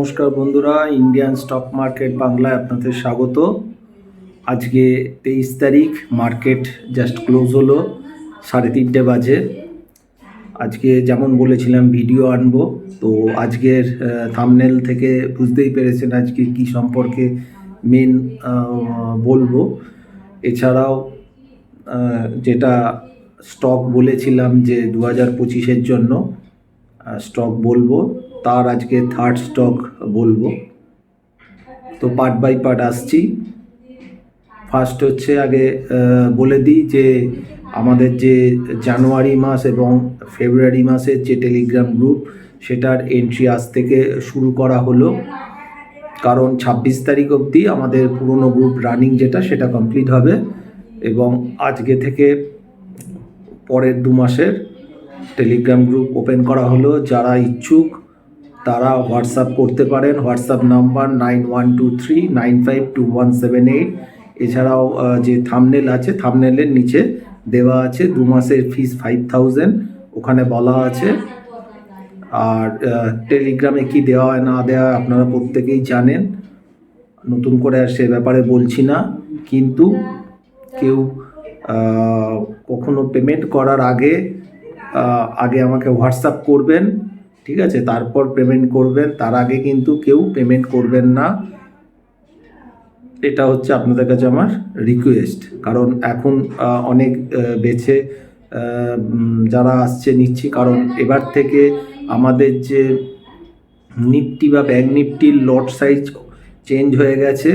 নমস্কার বন্ধুরা, Indian stock market বাংলায় আপনাদের স্বাগত। আজকে 23 তারিখ, মার্কেট জাস্ট ক্লোজ হলো 3:30 বাজে। আজকে যেমন বলেছিলাম ভিডিও আনবো, তো আজকের থাম্বনেল থেকে বুঝতেই পেরেছেন আজকে কি সম্পর্কে মেন বলবো। এছাড়াও যেটা স্টক বলেছিলাম যে 2025-এর জন্য স্টক বলবো, তার আজকে থার্ড স্টক বলবো। তো পার্ট বাই পার্ট আসছি। ফার্স্ট হচ্ছে আগে বলে দিই যে আমাদের যে জানুয়ারি মাস এবং ফেব্রুয়ারি মাসের যে টেলিগ্রাম গ্রুপ, সেটার এন্ট্রি আজ থেকে শুরু করা হলো, কারণ 26 তারিখ অবধি আমাদের পুরনো গ্রুপ রানিং যেটা সেটা কমপ্লিট হবে এবং আজকে থেকে পরের 2 মাসের টেলিগ্রাম গ্রুপ ওপেন করা হলো। যারা ইচ্ছুক তারা হোয়াটসঅ্যাপ করতে পারেন, হোয়াটসঅ্যাপ নাম্বার 9123952178। এছাড়াও যে থাম্বনেল আছে, থাম্বনেলের নিচে দেওয়া আছে 2 মাসের ফিস 5000, ওখানে বলা আছে। আর টেলিগ্রামে কি দেওয়া হয় না দেওয়া হয় আপনারা প্রত্যেকেই জানেন, নতুন করে আর সে ব্যাপারে বলছি না। কিন্তু কেউ কখনো পেমেন্ট করার আগে আমাকে হোয়াটসঅ্যাপ করবেন, ঠিক আছে? তারপর পেমেন্ট করবেন, তার আগে কিন্তু কেউ পেমেন্ট করবেন না। এটা হচ্ছে আপনাদের কাছে আমার রিকোয়েস্ট, কারণ এখন অনেক বেছে যারা আসছে নিচ্ছি, কারণ এবার থেকে আমাদের যে নিফটি বা ব্যাঙ্ক নিফটির লট সাইজ চেঞ্জ হয়ে গেছে।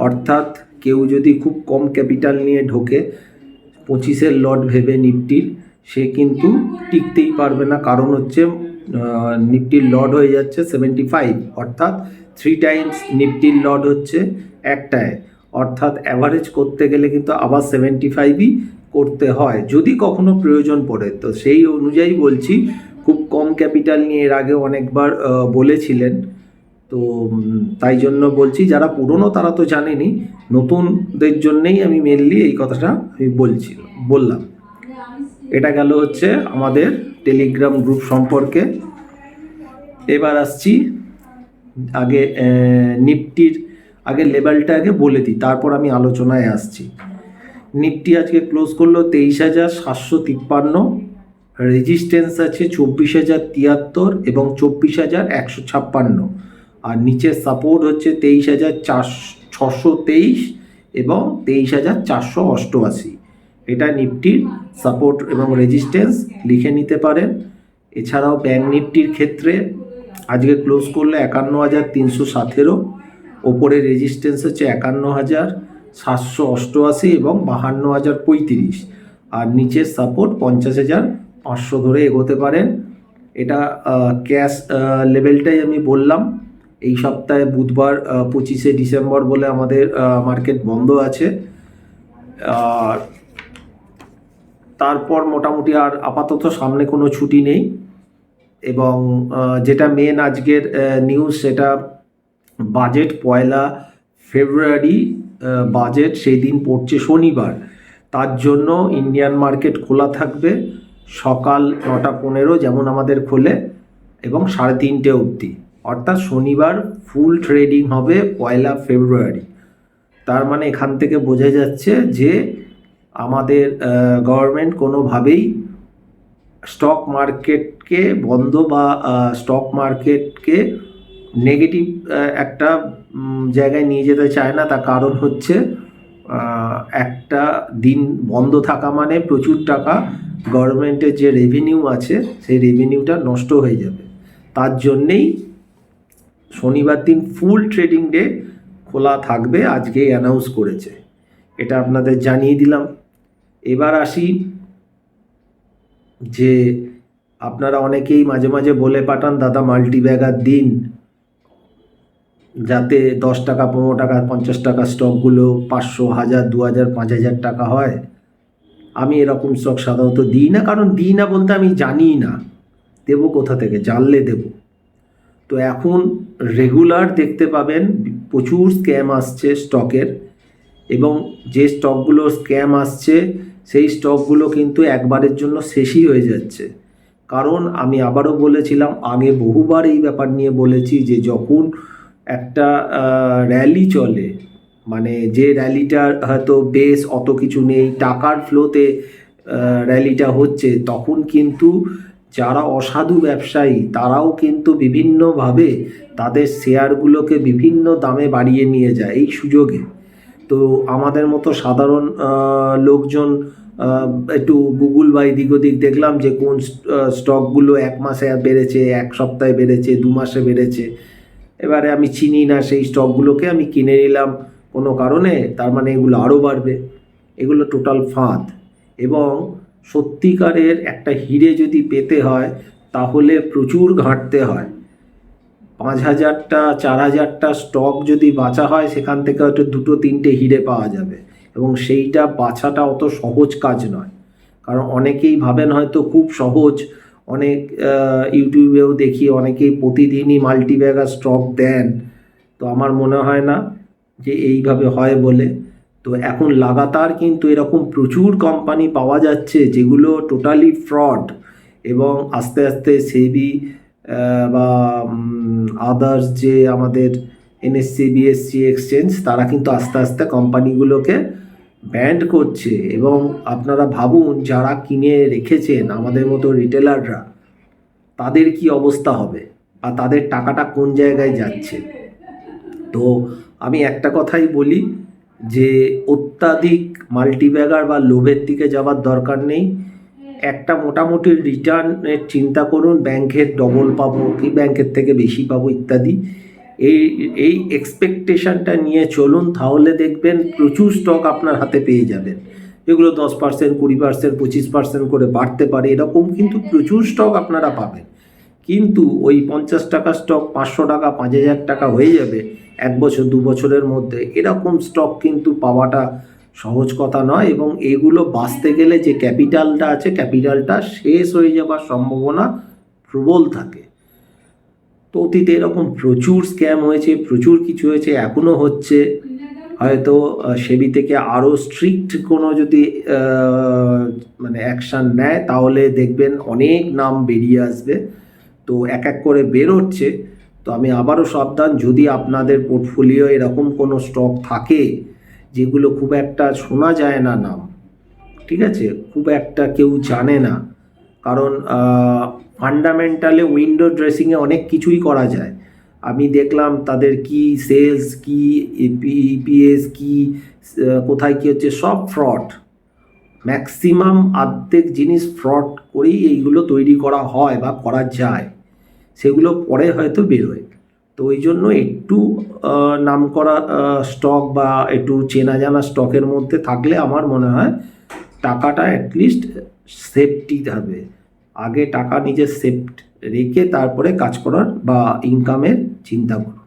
অর্থাৎ কেউ যদি খুব কম ক্যাপিটাল নিয়ে ঢোকে 25-এর লট ভেবে নিফটির, সে কিন্তু টিকতেই পারবে না। কারণ হচ্ছে নিফটির লট হয়ে যাচ্ছে 75, অর্থাৎ 3 টাইমস নিফটির লট হচ্ছে একটায়। অর্থাৎ অ্যাভারেজ করতে গেলে কিন্তু আবার 75ই করতে হয় যদি কখনো প্রয়োজন পড়ে। তো সেই অনুযায়ী বলছি, খুব কম ক্যাপিটাল নিয়ে এর আগে অনেকবার বলেছিলেন, তো তাই জন্য বলছি। যারা পুরনো তারা তো জানেনি, নতুনদের জন্যেই আমি মেনলি এই কথাটা আমি বললাম। এটা গেল হচ্ছে আমাদের টেলিগ্রাম গ্রুপ সম্পর্কে। এবার আসছি আগে নিফটির আগে লেভেলটা আগে বলে দিই, তারপর আমি আলোচনায় আসছি। নিফটি আজকে ক্লোজ করলো 23,753, রেজিস্ট্যান্স আছে 24,073 এবং 24,156, আর নিচের সাপোর্ট হচ্ছে 23,623 এবং 23,488। এটা নিফটির সাপোর্ট এবং রেজিস্ট্যান্স, লিখে নিতে পারেন। এছাড়াও ব্যাঙ্ক নিফটির ক্ষেত্রে আজকে ক্লোজ করলে 51,317, ওপরে রেজিস্ট্যান্স হচ্ছে 51,788 এবং 52,035, আর নিচের সাপোর্ট 50,500 ধরে এগোতে পারেন। এটা ক্যাশ লেভেলটাই আমি বললাম। এই সপ্তাহে বুধবার 25শে ডিসেম্বর বলে আমাদের মার্কেট বন্ধ আছে। আর তারপর মোটামুটি আর আপাতত সামনে কোনো ছুটি নেই। এবং যেটা মেন আজকের নিউজ, সেটা বাজেট 1 ফেব্রুয়ারি বাজেট, সেই দিন পড়ছে শনিবার। তার জন্য ইন্ডিয়ান মার্কেট খোলা থাকবে সকাল 9:15 যেমন আমাদের খোলে এবং 3:30 অবধি। অর্থাৎ শনিবার ফুল ট্রেডিং হবে 1 ফেব্রুয়ারি। তার মানে এখান থেকে বোঝা যাচ্ছে যে আমাদের গভর্নমেন্ট কোনোভাবেই স্টক মার্কেটকে বন্ধ বা স্টক মার্কেটকে নেগেটিভ একটা জায়গায় নিয়ে যেতে চায় না। তার কারণ হচ্ছে একটা দিন বন্ধ থাকা মানে প্রচুর টাকা গভর্নমেন্টের যে রেভিনিউ আছে সেই রেভিনিউটা নষ্ট হয়ে যাবে। তার জন্যেই শনিবার দিন ফুল ট্রেডিং ডে খোলা থাকবে, আজকে অ্যানাউন্স করেছে। এটা আপনাদের জানিয়ে দিলাম। এবার আসি যে আপনারা অনেকেই মাঝে মাঝে বলে পাঠান, দাদা মাল্টিব্যাগার দিন যাতে 10 টাকা 15 টাকা 50 টাকা স্টকগুলো 500, 1000, 2000, 5000 টাকা হয়। আমি এরকম স্টক সাধারণত দিই না, কারণ দিই না বলতে আমি জানি না দেবো কোথা থেকে, জানলে দেব। তো এখন রেগুলার দেখতে পাবেন প্রচুর স্ক্যাম আসছে স্টকের, এবং যে স্টকগুলো স্ক্যাম আসছে সেই স্টকগুলো কিন্তু একবারের জন্য শেষই হয়ে যাচ্ছে। কারণ আমি আবারও বলেছিলাম, আগে বহুবার এই ব্যাপার নিয়ে বলেছি, যে যখন একটা র্যালি চলে, মানে যে র্যালিটার হয়তো বেস অত কিছু নেই, টাকার ফ্লোতে র্যালিটা হচ্ছে, তখন কিন্তু যারা অসাধু ব্যবসায়ী তারাও কিন্তু বিভিন্নভাবে তাদের শেয়ারগুলোকে বিভিন্ন দামে বাড়িয়ে নিয়ে যায় এই সুযোগে। তো আমাদের মতো সাধারণ লোকজন একটু গুগল বা এদিক ওদিক দেখলাম যে কোন স্টকগুলো 1 মাসে বেড়েছে, 1 সপ্তাহে বেড়েছে, 2 মাসে বেড়েছে। এবারে আমি চিনি না সেই স্টকগুলোকে, আমি কিনে নিলাম কোনো কারণে, তার মানে এগুলো আরও বাড়বে। এগুলো টোটাল ফাঁদ। এবং সত্যিকারের একটা হিরে যদি পেতে হয় তাহলে প্রচুর ঘাঁটতে হয়। 5,000টা 4,000টা স্টক যদি বাছা হয়, সেখান থেকে হয়তো 2-3টে হিরে পাওয়া যাবে, এবং সেইটা বাছাটা অত সহজ কাজ নয়। কারণ অনেকেই ভাবেন হয়তো খুব সহজ, অনেক ইউটিউবেও দেখি অনেকেই প্রতিদিনই মাল্টিব্যাগার স্টক দেন, তো আমার মনে হয় না যে এইভাবে হয় বলে। তো এখন লাগাতার কিন্তু এরকম প্রচুর কোম্পানি পাওয়া যাচ্ছে যেগুলো টোটালি ফ্রড, এবং আস্তে আস্তে সেবি বা আদার্স যে আমাদের এনএসসি বিএসসি এক্সচেঞ্জ, তারা কিন্তু আস্তে আস্তে কোম্পানিগুলোকে ব্যান্ড করছে। এবং আপনারা ভাবুন, যারা কিনে রেখেছেন আমাদের মতো রিটেলাররা, তাদের কি অবস্থা হবে, আর তাদের টাকাটা কোন জায়গায় যাচ্ছে। তো আমি একটা কথাই বলি, যে অত্যাধিক মাল্টিব্যাগার বা লোভের দিকে যাওয়ার দরকার নেই। একটা মোটামুটি রিটার্নের চিন্তা করুন, ব্যাংকের ডবল পাবো কি ব্যাংকের থেকে বেশি পাবো ইত্যাদি, এই এই এক্সপেকটেশনটা নিয়ে চলুন, তাহলে দেখবেন প্রচুর স্টক আপনার হাতে পেয়ে যাবেন, যেগুলো 10%, 20%, 25% করে বাড়তে পারে। এরকম কিন্তু প্রচুর স্টক আপনারা পাবেন। কিন্তু ওই 50 টাকা স্টক 500 টাকা 5,000 টাকা হয়ে যাবে 1 বছর 2 বছরের মধ্যে, এরকম স্টক কিন্তু পাওয়াটা সহজ কথা নয়। এবং এগুলো বাঁচতে গেলে যে ক্যাপিটালটা আছে, ক্যাপিটালটা শেষ হয়ে যাওয়ার সম্ভাবনা প্রবল থাকে। তো অতীতে এরকম প্রচুর স্ক্যাম হয়েছে, প্রচুর কিছু হয়েছে, এখনও হচ্ছে। হয়তো সেবি থেকে আরও স্ট্রিক্ট কোনো যদি মানে অ্যাকশান নেয়, তাহলে দেখবেন অনেক নাম বেরিয়ে আসবে। তো এক এক করে বেরোচ্ছে। তো আমি আবারও সাবধান, যদি আপনাদের পোর্টফোলিও এরকম কোনো স্টক থাকে যেগুলো খুব একটা শোনা যায় না নাম, ঠিক আছে, খুব একটা কেউ জানে না, কারণ ফান্ডামেন্টালে উইন্ডো ড্রেসিংয়ে অনেক কিছুই করা যায়। আমি দেখলাম তাদের কি সেলস, কি ইপিএস, কি কোথায় কী হচ্ছে, সব ফ্রড। ম্যাক্সিমাম অর্ধেক জিনিস ফ্রড করেই এইগুলো তৈরি করা হয় বা করা যায়, সেগুলো পরে হয়তো বেরোয়। তো ওই জন্য একটু নাম করা স্টক বা একটু চেনা জানা স্টকের মধ্যে থাকলে আমার মনে হয় টাকাটা অ্যাটলিস্ট সেফটি হবে। আগে টাকা নিজের সেফট রেখে তারপরে কাজ করার বা ইনকামের চিন্তা করুন।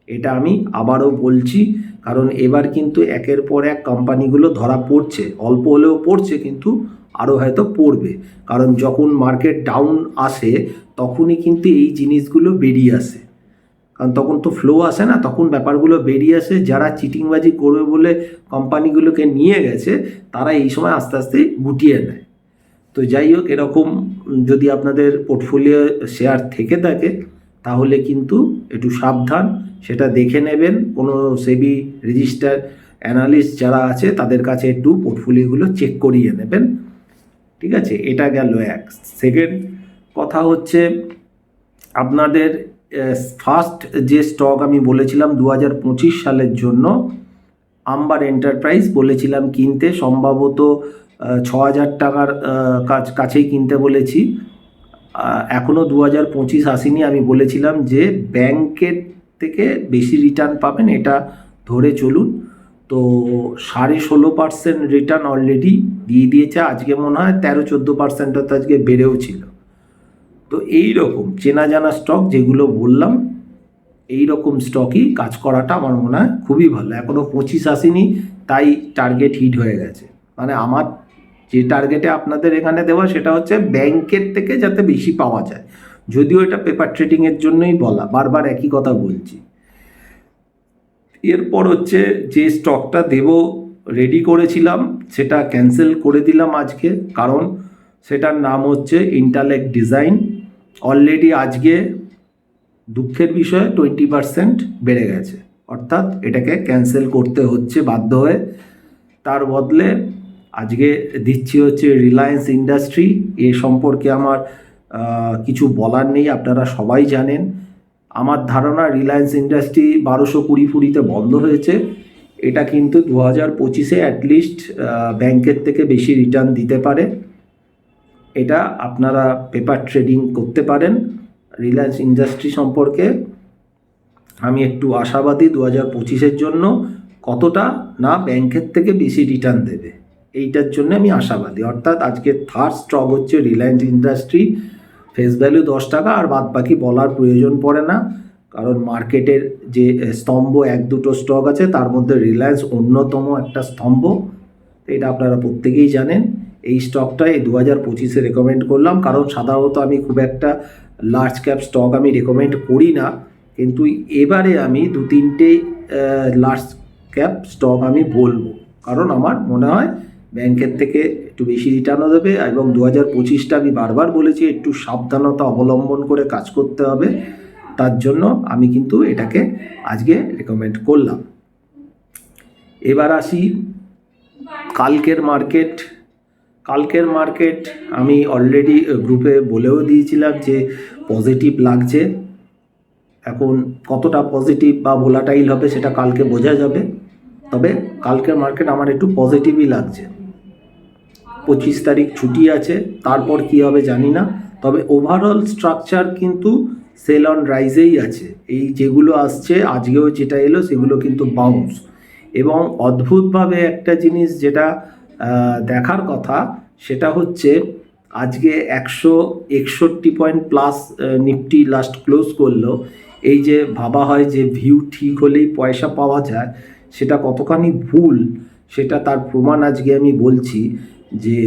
এটা আমি আবারও বলছি, কারণ এবার কিন্তু একের পর এক কোম্পানিগুলো ধরা পড়ছে, অল্প হলেও পড়ছে, কিন্তু আরও হয়তো পড়বে। কারণ যখন মার্কেট ডাউন আসে তখনই কিন্তু এই জিনিসগুলো বেরিয়ে আসে, কারণ তখন তো ফ্লো আসে না, তখন ব্যাপারগুলো বেরিয়ে আসে। যারা চিটিংবাজি করবে বলে কোম্পানিগুলোকে নিয়ে গেছে, তারা এই সময় আস্তে আস্তে গুটিয়ে নেয়। তো যাই হোক, এরকম যদি আপনাদের পোর্টফোলিও শেয়ার থেকে থাকে তাহলে কিন্তু একটু সাবধান, সেটা দেখে নেবেন। কোনো সেবি রেজিস্টার অ্যানালিস্ট যারা আছে তাদের কাছে একটু পোর্টফোলিওগুলো চেক করিয়ে নেবেন, ঠিক আছে। এটা গেল এক। সেকেন্ড কথা হচ্ছে, আপনাদের ফার্স্ট যে স্টক আমি বলেছিলাম 2025 সালের জন্য, আম্বার এন্টারপ্রাইজ বলেছিলাম কিনতে, সম্ভবত 6,000 টাকার কাছেই কিনতে বলেছি। এখনও 2025 আসেনি। আমি বলেছিলাম যে ব্যাংকের থেকে বেশি রিটার্ন পাবেন, এটা ধরে চলুন। তো 16.5% রিটার্ন অলরেডি দিয়ে দিয়েছে। আজকে মনে হয় 13-14% তো আজকে বেড়েও ছিল। তো এই রকম চেনা জানা স্টক যেগুলো বললাম, এই রকম স্টকই কাজ করাটা আমার মনে হয় খুবই ভালো। এখনও 25 আসেনি, তাই টার্গেট হিট হয়ে গেছে। মানে আমার যে টার্গেটে আপনাদের এখানে দেওয়া, সেটা হচ্ছে ব্যাংকের থেকে যাতে বেশি পাওয়া যায়। যদিও এটা পেপার ট্রেডিংয়ের জন্যই বলা, বারবার একই কথা বলছি। এরপর হচ্ছে, যে স্টকটা দেব রেডি করেছিলাম সেটা ক্যান্সেল করে দিলাম আজকে, কারণ সেটার নাম হচ্ছে ইন্টালেক্ট ডিজাইন। অলরেডি আজকে দুঃখের বিষয়ে 20% বেড়ে গেছে, অর্থাৎ এটাকে ক্যান্সেল করতে হচ্ছে বাধ্য হয়ে। তার বদলে আজকে দিচ্ছি হচ্ছে রিলায়েন্স ইন্ডাস্ট্রি। এ সম্পর্কে আমার কিছু বলার নেই, আপনারা সবাই জানেন। আমার ধারণা রিলায়েন্স ইন্ডাস্ট্রি 1220 বন্ধ হয়েছে। এটা কিন্তু 2025-এ অ্যাটলিস্ট ব্যাংকের থেকে বেশি রিটার্ন দিতে পারে। এটা আপনারা পেপার ট্রেডিং করতে পারেন। রিলায়েন্স ইন্ডাস্ট্রি সম্পর্কে আমি একটু আশাবাদী 2025-এর জন্য। কতটা না ব্যাংকের থেকে বেশি রিটার্ন দেবে, এইটার জন্য আমি আশাবাদী। অর্থাৎ আজকে থার্ড স্টক হচ্ছে রিলায়েন্স ইন্ডাস্ট্রি। ফেস ভ্যালু 10 টাকা, আর বাদ বাকি বলার প্রয়োজন পড়ে না, কারণ মার্কেটের যে স্তম্ভ 1-2 স্টক আছে তার মধ্যে রিলায়েন্স অন্যতম একটা স্তম্ভ। এটা আপনারা প্রত্যেকেই জানেন। এই স্টকটা এই 2025-এ রেকমেন্ড করলাম, কারণ সাধারণত আমি খুব একটা লার্জ ক্যাপ স্টক আমি রেকমেন্ড করি না, কিন্তু এবারে আমি 2-3টে লার্জ ক্যাপ স্টক আমি বলবো, কারণ আমার মনে হয় ব্যাংকের থেকে একটু বেশি রিটার্নও দেবে। এবং 2025টা আমি বারবার বলেছি একটু সাবধানতা অবলম্বন করে কাজ করতে হবে, তার জন্য আমি কিন্তু এটাকে আজকে রেকমেন্ড করলাম। এবার আসি কালকের মার্কেট আমি অলরেডি গ্রুপে বলেও দিয়েছিলাম যে পজিটিভ লাগছে। এখন কতটা পজিটিভ বা ভোলাটাইল হবে সেটা কালকে বোঝা যাবে, তবে কালকের মার্কেট আমার একটু পজিটিভই লাগছে। 25 তারিখ ছুটি আছে, তারপর কি হবে জানি না, তবে ওভারঅল স্ট্রাকচার কিন্তু সেল অন রাইজেই আছে। এই যেগুলো আসছে আজকেও যেটা এলো সেগুলো কিন্তু বাউন্স। এবং অদ্ভুতভাবে একটা জিনিস যেটা দেখার কথা সেটা হচ্ছে আজকে 161 point plus Nifty last close করলো। এই যে ভাবা হয় যে ভিউ ঠিক হলেই পয়সা পাওয়া যায়, সেটা কতখানি ভুল সেটা তার প্রমাণ আজকে আমি বলছি। যে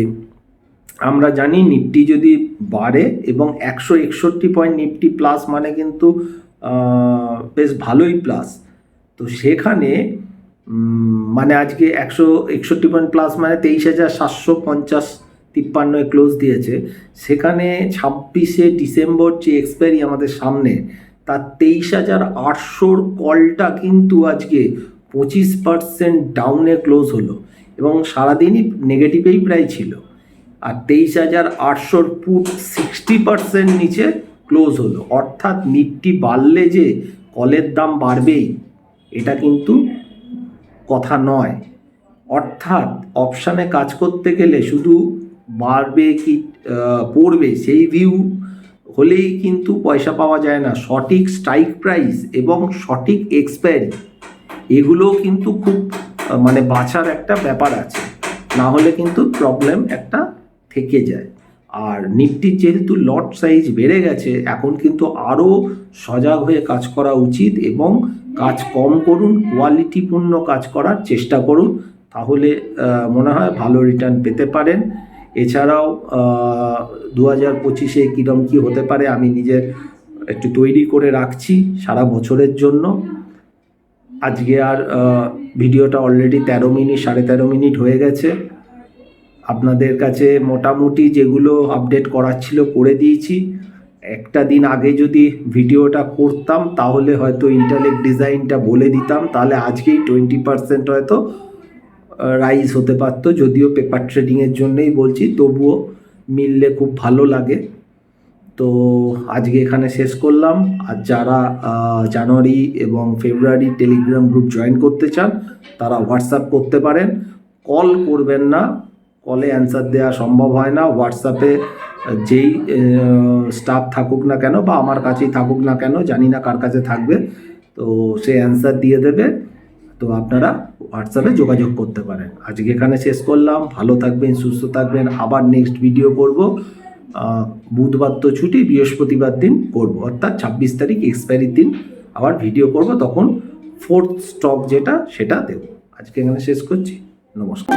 আমরা জানি নিফটি যদি বাড়ে এবং 161 পয়েন্ট নিফটি প্লাস মানে কিন্তু বেশ ভালোই প্লাস। তো সেখানে মানে আজকে 161 পয়েন্ট প্লাস মানে 23,750-53 ক্লোজ দিয়েছে। সেখানে 26শে ডিসেম্বর যে এক্সপায়ারি আমাদের সামনে, তার 23,800 কলটা কিন্তু আজকে 25% ডাউনে ক্লোজ হলো এবং সারাদিনই নেগেটিভেই প্রায় ছিল। আর 23,800 পুট 60% নিচে ক্লোজ হলো। অর্থাৎ নিফটি বাড়লে যে কলের দাম বাড়বেই এটা কিন্তু কথা নয়। অর্থাৎ অপশানে কাজ করতে গেলে শুধু বাড়বে কি পড়বে সেই ভিউ হলেই কিন্তু পয়সা পাওয়া যায় না। সঠিক স্ট্রাইক প্রাইস এবং সঠিক এক্সপায়ারি এগুলো কিন্তু খুব মানে বাছার একটা ব্যাপার আছে, না হলে কিন্তু প্রবলেম একটা থেকে যায়। আর নিফটির যেহেতু লট সাইজ বেড়ে গেছে, এখন কিন্তু আরও সজাগ হয়ে কাজ করা উচিত এবং কাজ কম করুন, কোয়ালিটিপূর্ণ কাজ করার চেষ্টা করুন, তাহলে মনে হয় ভালো রিটার্ন পেতে পারেন। এছাড়াও 2025-এ কীরকম কী হতে পারে আমি নিজে একটু তৈরি করে রাখছি সারা বছরের জন্য। আজকে আর ভিডিওটা অলরেডি 13 মিনিট হয়ে গেছে। আপনাদের কাছে মোটামুটি যেগুলো আপডেট করার ছিল করে দিয়েছি। একটা দিন আগে যদি ভিডিওটা করতাম তাহলে হয়তো ইন্টালেক্ট ডিজাইনটা বলে দিতাম, তাহলে আজকেই 20% হয়তো রাইজ হতে পারতো। যদিও পেপার ট্রেডিংয়ের জন্যই বলছি, তবুও মিললে খুব ভালো লাগে। তো আজকে এখানে শেষ করলাম। আর যারা জানুয়ারি এবং ফেব্রুয়ারি টেলিগ্রাম গ্রুপ জয়েন করতে চান তারা হোয়াটসঅ্যাপ করতে পারেন, কল করবেন না, কলে অ্যান্সার দেওয়া সম্ভব হয় না। হোয়াটসঅ্যাপে যেই স্টাফ থাকুক না কেন বা আমার কাছেই থাকুক না কেন, জানি না কার কাছে থাকবে, তো সে অ্যান্সার দিয়ে দেবে। তো আপনারা হোয়াটসঅ্যাপে যোগাযোগ করতে পারেন। আজকে এখানে শেষ করলাম। ভালো থাকবেন, সুস্থ থাকবেন। আবার নেক্সট ভিডিও করব। বুধবার তো ছুটি, বৃহস্পতিবার দিন করব, অর্থাৎ 26 তারিখ এক্সপায়ারির দিন আবার ভিডিও করব, তখন ফোর্থ স্টক যেটা সেটা দেব। আজকে এখানে শেষ করছি। নমস্কার।